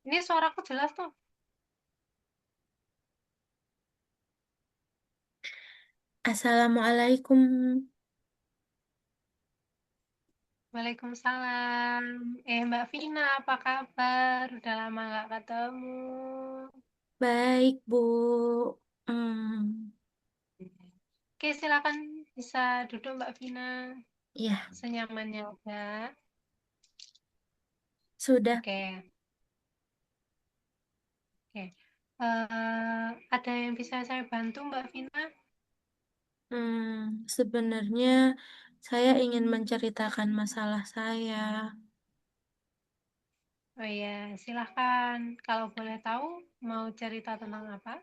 Ini suaraku jelas tuh. Assalamualaikum. Waalaikumsalam. Mbak Vina, apa kabar? Udah lama nggak ketemu. Baik, Bu. Hmm, Oke, silakan bisa duduk Mbak Vina. ya, Senyamannya udah. sudah. Oke, oke. Ada yang bisa saya bantu Mbak Vina? Sebenarnya saya ingin menceritakan masalah saya. Oh iya, silahkan. Kalau boleh tahu, mau cerita tentang apa?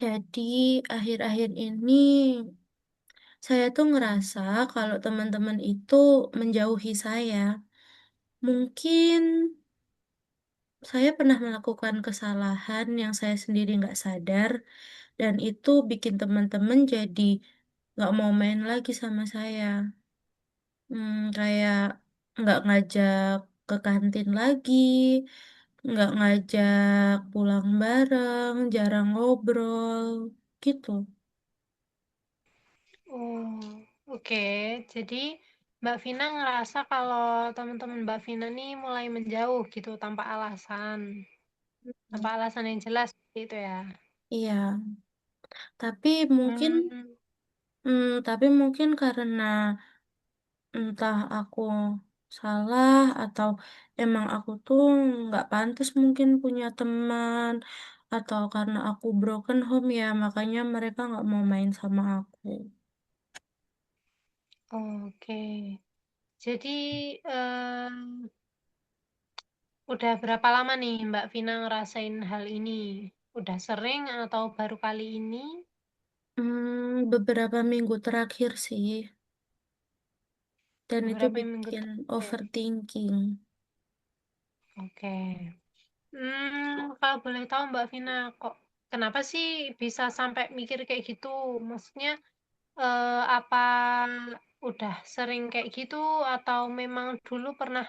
Jadi, akhir-akhir ini saya tuh ngerasa kalau teman-teman itu menjauhi saya. Mungkin saya pernah melakukan kesalahan yang saya sendiri nggak sadar, dan itu bikin teman-teman jadi nggak mau main lagi sama saya. Kayak nggak ngajak ke kantin lagi, nggak ngajak pulang bareng, jarang ngobrol, gitu. Oh, oke. Jadi Mbak Vina ngerasa kalau teman-teman Mbak Vina nih mulai menjauh gitu tanpa alasan. Tanpa alasan yang jelas seperti itu ya. Iya, tapi mungkin, Hmm, karena entah aku salah atau emang aku tuh nggak pantas mungkin punya teman, atau karena aku broken home ya, makanya mereka nggak mau main sama aku. oke. Jadi udah berapa lama nih Mbak Vina ngerasain hal ini? Udah sering atau baru kali ini? Beberapa minggu terakhir sih, dan itu Beberapa minggu bikin terakhir. overthinking. Oke. Kalau boleh tahu Mbak Vina, kok kenapa sih bisa sampai mikir kayak gitu? Maksudnya apa udah sering kayak gitu atau memang dulu pernah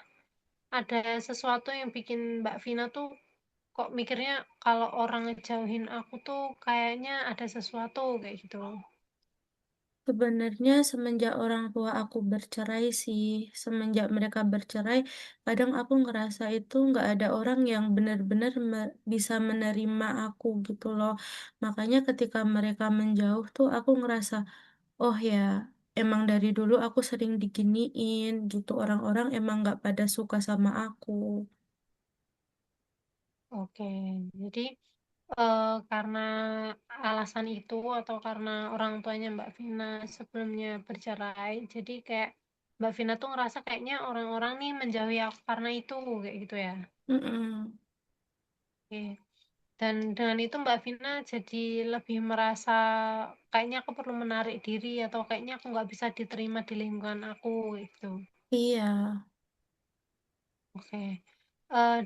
ada sesuatu yang bikin Mbak Vina tuh kok mikirnya kalau orang ngejauhin aku tuh kayaknya ada sesuatu kayak gitu. Sebenarnya semenjak orang tua aku bercerai sih, semenjak mereka bercerai, kadang aku ngerasa itu nggak ada orang yang benar-benar bisa menerima aku gitu loh. Makanya ketika mereka menjauh tuh aku ngerasa, oh ya, emang dari dulu aku sering diginiin gitu. Orang-orang emang nggak pada suka sama aku. Oke, jadi karena alasan itu atau karena orang tuanya Mbak Vina sebelumnya bercerai, jadi kayak Mbak Vina tuh ngerasa kayaknya orang-orang nih menjauhi aku karena itu kayak gitu ya. Mm-mm. Oke. Dan dengan itu Mbak Vina jadi lebih merasa kayaknya aku perlu menarik diri atau kayaknya aku nggak bisa diterima di lingkungan aku gitu. Iya. Oke.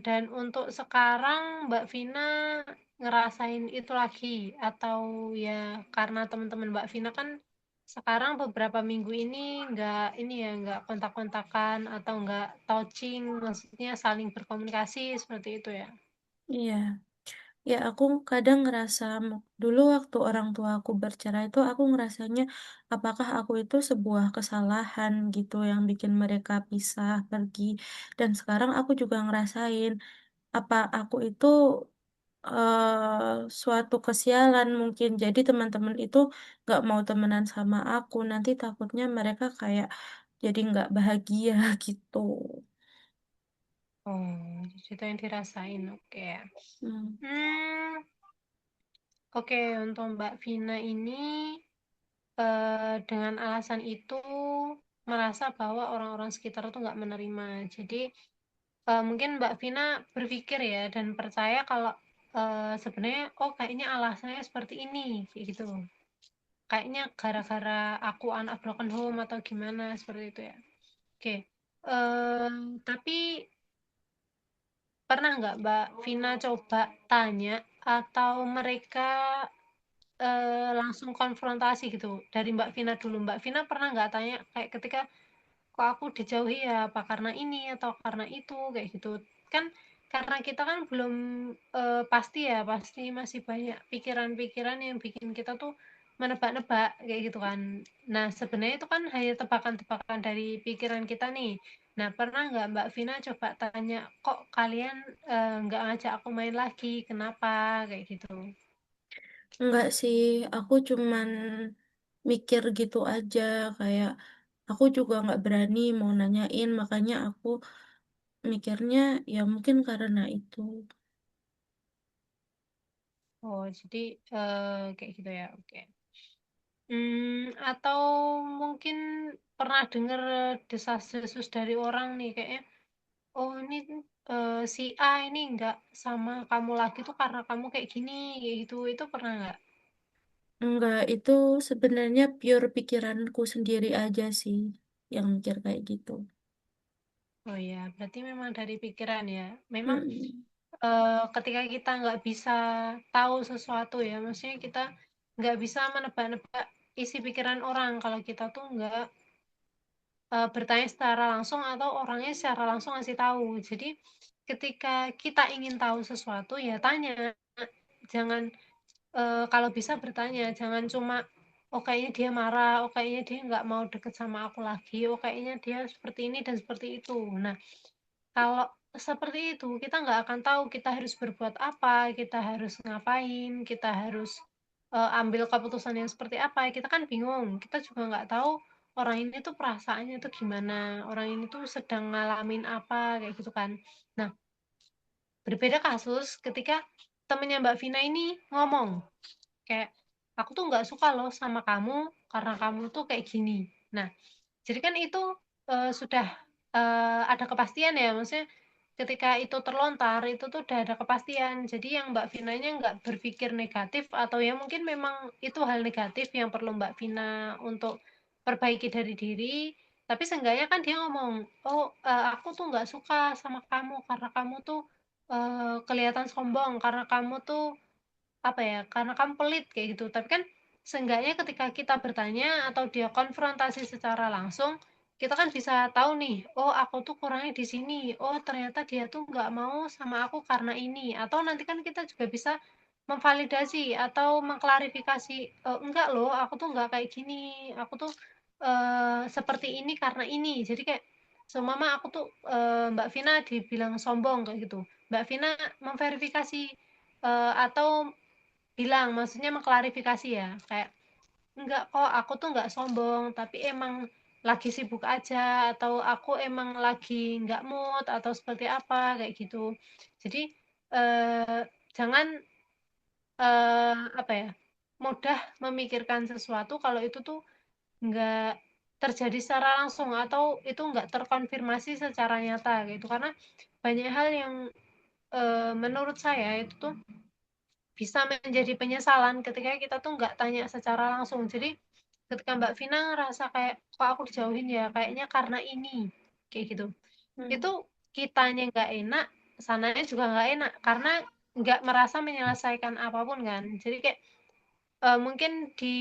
Dan untuk sekarang Mbak Vina ngerasain itu lagi atau ya karena teman-teman Mbak Vina kan sekarang beberapa minggu ini nggak kontak-kontakan atau nggak touching, maksudnya saling berkomunikasi seperti itu ya. Iya. Ya, aku kadang ngerasa dulu waktu orang tua aku bercerai itu aku ngerasanya apakah aku itu sebuah kesalahan gitu yang bikin mereka pisah pergi, dan sekarang aku juga ngerasain apa aku itu suatu kesialan mungkin, jadi teman-teman itu nggak mau temenan sama aku, nanti takutnya mereka kayak jadi nggak bahagia gitu. Oh, itu yang dirasain. Oke. Hmm, Hmm, oke, untuk Mbak Vina ini dengan alasan itu merasa bahwa orang-orang sekitar tuh nggak menerima. Jadi mungkin Mbak Vina berpikir ya dan percaya kalau sebenarnya oh kayaknya alasannya seperti ini kayak gitu. Kayaknya gara-gara aku anak broken home atau gimana seperti itu ya. Oke. Tapi pernah nggak Mbak Vina coba tanya atau mereka langsung konfrontasi gitu dari Mbak Vina dulu. Mbak Vina pernah nggak tanya kayak ketika kok aku dijauhi ya apa karena ini atau karena itu kayak gitu kan karena kita kan belum, pasti ya, pasti masih banyak pikiran-pikiran yang bikin kita tuh menebak-nebak, kayak gitu kan. Nah, sebenarnya itu kan hanya tebakan-tebakan dari pikiran kita nih. Nah, pernah nggak Mbak Vina coba tanya, "Kok kalian, nggak ngajak aku main lagi, kenapa?" Kayak gitu. Enggak sih, aku cuman mikir gitu aja, kayak aku juga nggak berani mau nanyain, makanya aku mikirnya ya mungkin karena itu. Oh, jadi, kayak gitu ya, oke. Atau mungkin pernah dengar desas-desus dari orang nih kayaknya, "Oh ini, si A ini nggak sama kamu lagi tuh karena kamu kayak gini," kayak gitu. Itu pernah nggak? Enggak, itu sebenarnya pure pikiranku sendiri aja sih yang mikir kayak gitu. Oh ya, berarti memang dari pikiran ya. Memang, Mm-mm. ketika kita nggak bisa tahu sesuatu ya, maksudnya kita nggak bisa menebak-nebak isi pikiran orang kalau kita tuh nggak, bertanya secara langsung atau orangnya secara langsung ngasih tahu. Jadi ketika kita ingin tahu sesuatu ya tanya, jangan, kalau bisa bertanya, jangan cuma, "Oh kayaknya dia marah, oh kayaknya dia nggak mau deket sama aku lagi, oh kayaknya dia seperti ini dan seperti itu." Nah, kalau seperti itu, kita nggak akan tahu kita harus berbuat apa, kita harus ngapain, kita harus, ambil keputusan yang seperti apa, kita kan bingung, kita juga nggak tahu orang ini tuh perasaannya tuh gimana, orang ini tuh sedang ngalamin apa, kayak gitu kan. Nah, berbeda kasus ketika temennya Mbak Vina ini ngomong, kayak, "Aku tuh nggak suka loh sama kamu karena kamu tuh kayak gini." Nah, jadi kan itu, sudah, ada kepastian ya, maksudnya ketika itu terlontar, itu tuh udah ada kepastian. Jadi yang Mbak Vinanya nggak berpikir negatif atau ya mungkin memang itu hal negatif yang perlu Mbak Vina untuk perbaiki dari diri, tapi seenggaknya kan dia ngomong, "Oh, aku tuh nggak suka sama kamu karena kamu tuh, kelihatan sombong, karena kamu tuh apa ya, karena kamu pelit kayak gitu." Tapi kan seenggaknya ketika kita bertanya atau dia konfrontasi secara langsung, kita kan bisa tahu nih, "Oh aku tuh kurangnya di sini, oh ternyata dia tuh nggak mau sama aku karena ini." Atau nanti kan kita juga bisa memvalidasi atau mengklarifikasi, "Enggak loh, aku tuh nggak kayak gini, aku tuh, seperti ini karena ini." Jadi kayak seumpama aku tuh, Mbak Vina dibilang sombong kayak gitu, Mbak Vina memverifikasi, atau bilang, maksudnya mengklarifikasi ya, kayak, "Enggak kok, aku tuh nggak sombong, tapi emang lagi sibuk aja, atau aku emang lagi nggak mood, atau seperti apa," kayak gitu. Jadi, eee, jangan, apa ya, mudah memikirkan sesuatu kalau itu tuh nggak terjadi secara langsung, atau itu nggak terkonfirmasi secara nyata, gitu. Karena banyak hal yang, menurut saya itu tuh bisa menjadi penyesalan ketika kita tuh nggak tanya secara langsung. Jadi ketika Mbak Vina ngerasa kayak, "Kok aku dijauhin ya? Kayaknya karena ini." Kayak gitu. Hmm. Itu kitanya nggak enak, sananya juga nggak enak, karena nggak merasa menyelesaikan apapun kan. Jadi kayak, mungkin di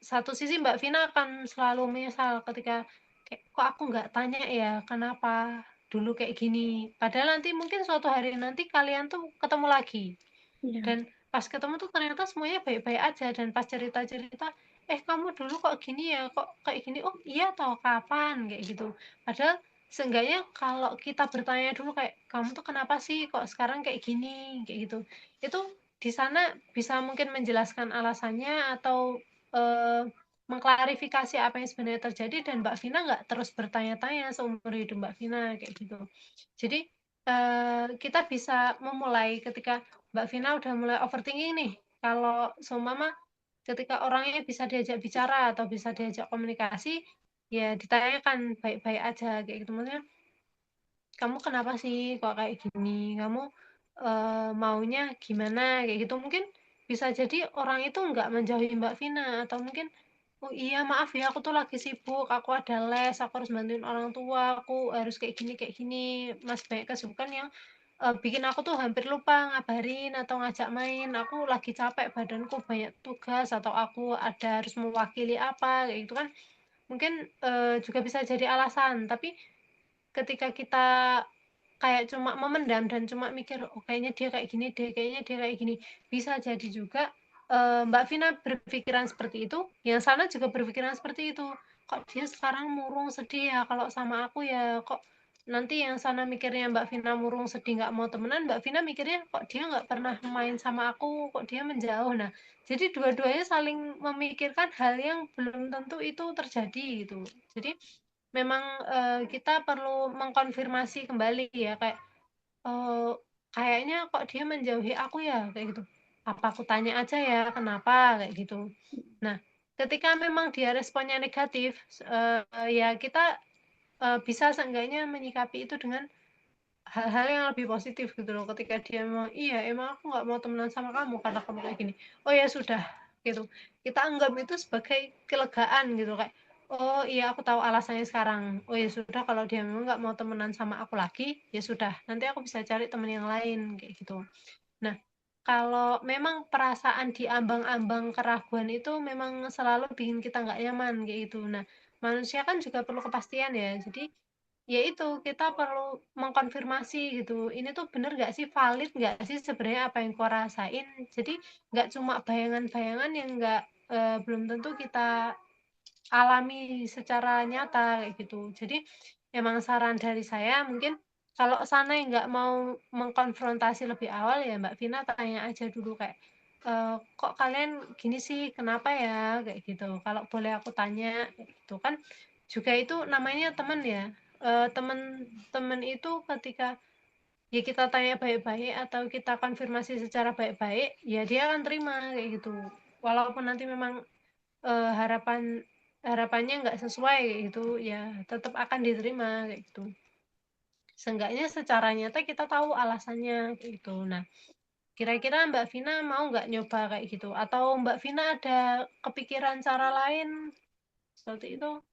satu sisi Mbak Vina akan selalu menyesal ketika kayak, "Kok aku nggak tanya ya, kenapa dulu kayak gini?" Padahal nanti mungkin suatu hari nanti kalian tuh ketemu lagi. Ya, Dan pas ketemu tuh ternyata semuanya baik-baik aja, dan pas cerita-cerita, "Eh kamu dulu kok gini ya? Kok kayak gini?" "Oh iya toh, kapan?" Kayak gitu. Padahal seenggaknya kalau kita bertanya dulu kayak, "Kamu tuh kenapa sih kok sekarang kayak gini?" Kayak gitu. Itu di sana bisa mungkin menjelaskan alasannya atau, eee, mengklarifikasi apa yang sebenarnya terjadi, dan Mbak Vina nggak terus bertanya-tanya seumur hidup Mbak Vina, kayak gitu. Jadi, kita bisa memulai ketika Mbak Vina udah mulai overthinking nih, kalau seumpama ketika orangnya bisa diajak bicara atau bisa diajak komunikasi, ya ditanyakan baik-baik aja kayak gitu. Maksudnya, "Kamu kenapa sih kok kayak gini? Kamu, maunya gimana?" Kayak gitu. Mungkin bisa jadi orang itu nggak menjauhi Mbak Vina, atau mungkin, "Oh iya maaf ya aku tuh lagi sibuk, aku ada les, aku harus bantuin orang tua, aku harus kayak gini, masih banyak kesibukan yang, bikin aku tuh hampir lupa ngabarin atau ngajak main, aku lagi capek, badanku banyak tugas, atau aku ada harus mewakili apa," kayak gitu kan. Mungkin, juga bisa jadi alasan, tapi ketika kita kayak cuma memendam dan cuma mikir, oh kayaknya dia kayak gini deh, kayaknya dia kayak gini. Bisa jadi juga Mbak Vina berpikiran seperti itu, yang sana juga berpikiran seperti itu. Kok dia sekarang murung sedih ya kalau sama aku ya, kok nanti yang sana mikirnya Mbak Vina murung sedih nggak mau temenan, Mbak Vina mikirnya kok dia nggak pernah main sama aku, kok dia menjauh. Nah, jadi dua-duanya saling memikirkan hal yang belum tentu itu terjadi gitu. Jadi memang kita perlu mengkonfirmasi kembali ya kayak kayaknya kok dia menjauhi aku ya kayak gitu. Apa aku tanya aja ya kenapa kayak gitu. Nah, ketika memang dia responnya negatif, ya kita bisa seenggaknya menyikapi itu dengan hal-hal yang lebih positif gitu loh. Ketika dia memang iya emang aku nggak mau temenan sama kamu karena kamu kayak gini. Oh ya sudah gitu. Kita anggap itu sebagai kelegaan gitu kayak oh iya aku tahu alasannya sekarang. Oh ya sudah kalau dia memang nggak mau temenan sama aku lagi ya sudah nanti aku bisa cari temen yang lain kayak gitu. Nah, kalau memang perasaan di ambang-ambang keraguan itu memang selalu bikin kita nggak nyaman kayak gitu. Nah, manusia kan juga perlu kepastian ya. Jadi, ya itu kita perlu mengkonfirmasi gitu. Ini tuh bener nggak sih, valid nggak sih sebenarnya apa yang kau rasain. Jadi, nggak cuma bayangan-bayangan yang nggak belum tentu kita alami secara nyata kayak gitu. Jadi emang saran dari saya mungkin kalau sana yang nggak mau mengkonfrontasi lebih awal ya Mbak Vina tanya aja dulu kayak kok kalian gini sih kenapa ya kayak gitu. Kalau boleh aku tanya kayak gitu kan juga itu namanya teman ya. Teman-teman itu ketika ya kita tanya baik-baik atau kita konfirmasi secara baik-baik ya dia akan terima kayak gitu. Walaupun nanti memang harapan harapannya nggak sesuai kayak gitu ya tetap akan diterima kayak gitu seenggaknya secara nyata kita tahu alasannya kayak gitu. Nah, kira-kira Mbak Vina mau nggak nyoba kayak gitu atau Mbak Vina ada kepikiran cara lain seperti itu?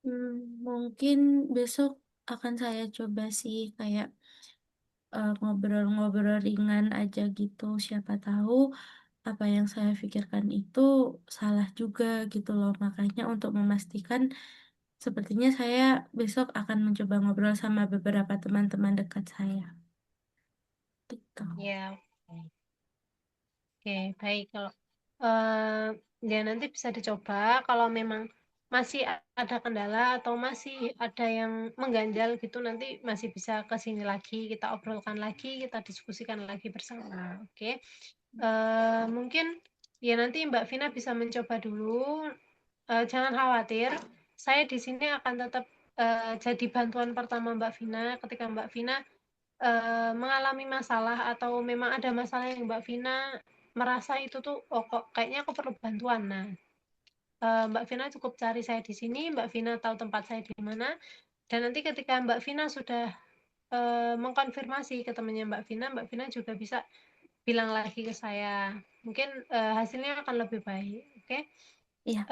Hmm, mungkin besok akan saya coba sih kayak ngobrol-ngobrol ringan aja gitu. Siapa tahu apa yang saya pikirkan itu salah juga gitu loh. Makanya untuk memastikan, sepertinya saya besok akan mencoba ngobrol sama beberapa teman-teman dekat saya. Gitu. Ya, oke, baik. Kalau eh ya nanti bisa dicoba. Kalau memang masih ada kendala atau masih ada yang mengganjal gitu, nanti masih bisa ke sini lagi, kita obrolkan lagi, kita diskusikan lagi bersama. Oke. Mungkin ya nanti Mbak Vina bisa mencoba dulu. Jangan khawatir, saya di sini akan tetap jadi bantuan pertama Mbak Vina ketika Mbak Vina mengalami masalah atau memang ada masalah yang Mbak Vina merasa itu tuh oh kok kayaknya aku perlu bantuan. Nah, Mbak Vina cukup cari saya di sini, Mbak Vina tahu tempat saya di mana dan nanti ketika Mbak Vina sudah mengkonfirmasi ke temannya Mbak Vina juga bisa bilang lagi ke saya. Mungkin hasilnya akan lebih baik. Oke. Okay? Iya,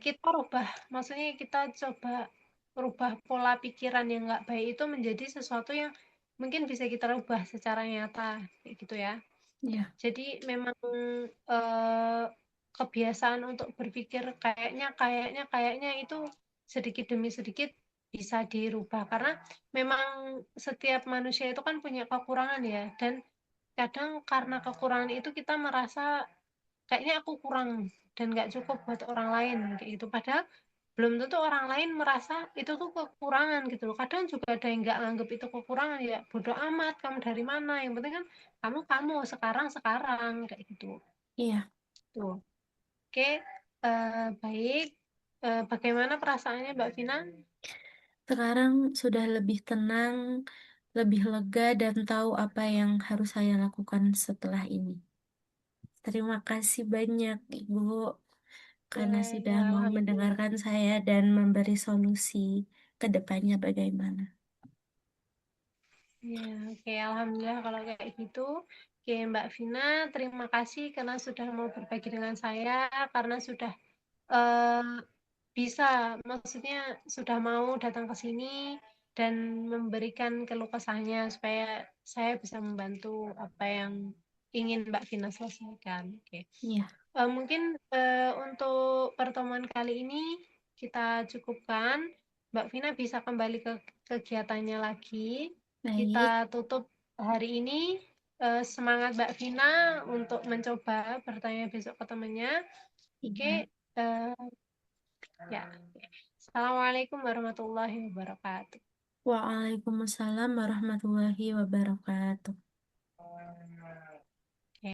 Kita rubah, maksudnya kita coba rubah pola pikiran yang nggak baik itu menjadi sesuatu yang mungkin bisa kita rubah secara nyata, kayak gitu ya. iya, Jadi memang eh, kebiasaan untuk berpikir kayaknya itu sedikit demi sedikit bisa dirubah karena memang setiap manusia itu kan punya kekurangan ya dan kadang karena kekurangan itu kita merasa kayaknya aku kurang dan nggak cukup buat orang lain kayak gitu padahal belum tentu orang lain merasa itu tuh kekurangan gitu loh kadang juga ada yang nggak nganggep itu kekurangan ya bodoh amat kamu dari mana yang penting kan kamu sekarang sekarang kayak gitu iya. tuh oke baik. Bagaimana perasaannya Mbak Vina? Sekarang sudah lebih tenang, lebih lega, dan tahu apa yang harus saya lakukan setelah ini. Terima kasih banyak, Ibu, karena Ya, sudah ya mau alhamdulillah. mendengarkan saya dan memberi solusi ke depannya bagaimana. Ya, oke, alhamdulillah kalau kayak gitu. Oke, Mbak Vina, terima kasih karena sudah mau berbagi dengan saya, karena sudah eh, bisa, maksudnya sudah mau datang ke sini dan memberikan keluh kesahnya supaya saya bisa membantu apa yang ingin Mbak Vina selesaikan. Oke. Iya, Mungkin untuk pertemuan kali ini kita cukupkan. Mbak Vina bisa kembali ke kegiatannya lagi. kita Baik, tutup hari ini. Semangat Mbak Vina untuk mencoba bertanya besok ke temannya. Oke, iya. eh, ya. Assalamualaikum warahmatullahi wabarakatuh. Waalaikumsalam warahmatullahi wabarakatuh.